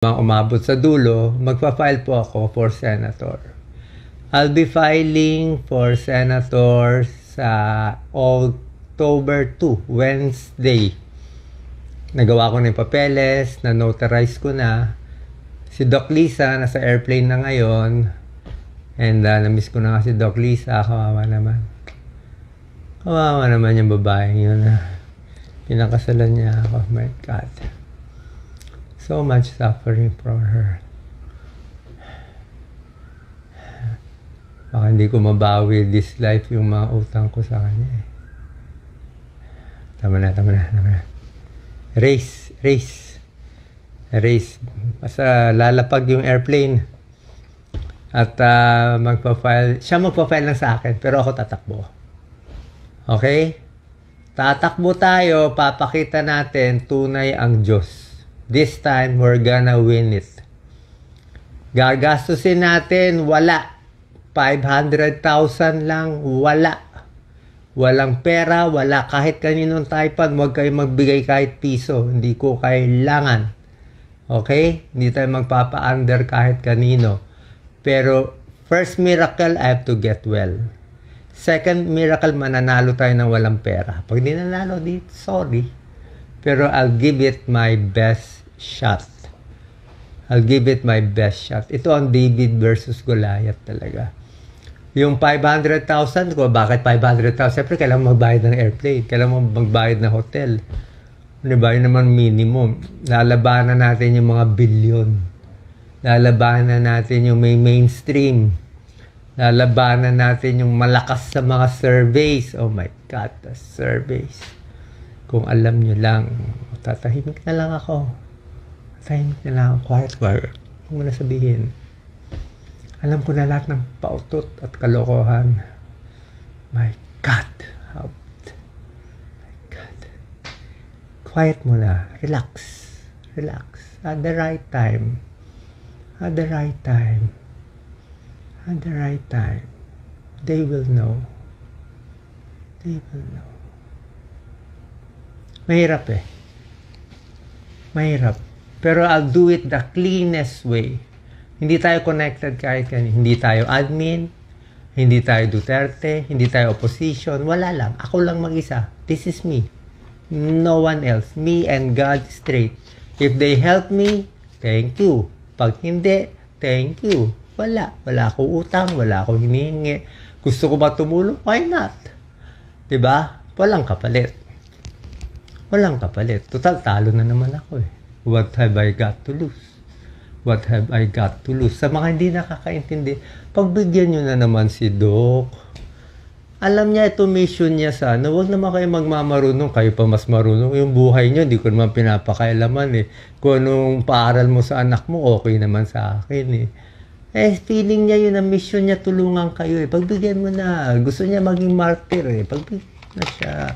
umabot sa dulo, magpa-file po ako for senator. I'll be filing for senator sa October 2, Wednesday. Nagawa ko na yung papeles, na-notarize ko na. Si Doc Lisa, nasa airplane na ngayon. And na-miss ko na nga si Doc Lisa, kawawa naman. Kawawa naman yung babaeng yun. Pinakasalan niya ako. Oh my God. So much suffering for her. Baka hindi ko mabawi this life yung mga utang ko sa kanya eh. Tama na. Race. Basta lalapag yung airplane. At magpa-file. Siya magpa-file lang sa akin, pero ako tatakbo. Okay? Tatakbo tayo, papakita natin tunay ang Diyos. This time, we're gonna win it. Gagastusin natin, wala. 500,000 lang, wala. Walang pera, wala. Kahit kaninong typad, huwag kayo magbigay kahit piso. Hindi ko kailangan. Okay? Hindi tayo magpapa-under kahit kanino. Pero, first miracle, I have to get well. Second miracle, mananalo tayo ng walang pera. Pag di nanalo, sorry. Pero I'll give it my best shot. Ito ang David versus Goliath talaga. Yung 500,000 ko, bakit 500,000? Siyempre, kailangan magbayad ng airplane. Kailangan magbayad ng hotel. Diba? Yun naman minimum. Lalabanan natin yung mga bilyon. Lalabanan natin yung may mainstream. Lalabanan natin yung malakas sa mga surveys. Oh my God, the surveys. Kung alam nyo lang, tatahimik na lang ako. Quiet. Huwag mo na sabihin. Alam ko na lahat ng pautot at kalokohan. My God. My God. Quiet mo na. Relax. At the right time. They will know. Mahirap. Pero I'll do it the cleanest way. Hindi tayo connected kahit kanina. Hindi tayo admin. Hindi tayo Duterte. Hindi tayo opposition. Wala lang. Ako lang mag-isa. This is me. No one else. Me and God straight. If they help me, thank you. Pag hindi, thank you. Wala akong utang. Wala akong hinihingi. Gusto ko ba tumulong? Why not? Diba? Walang kapalit. Total, talo na naman ako eh. What have I got to lose? Sa mga hindi nakakaintindi, pagbigyan nyo na naman si Doc. Alam niya ito mission niya sana. Huwag naman kayo magmamarunong. Kayo pa mas marunong. Yung buhay nyo, hindi ko naman pinapakailaman eh. Kung anong paaral mo sa anak mo, okay naman sa akin eh. Feeling niya yun, ang mission niya, tulungan kayo eh. Pagbigyan mo na. Gusto niya maging martyr eh. Pagbigyan na siya.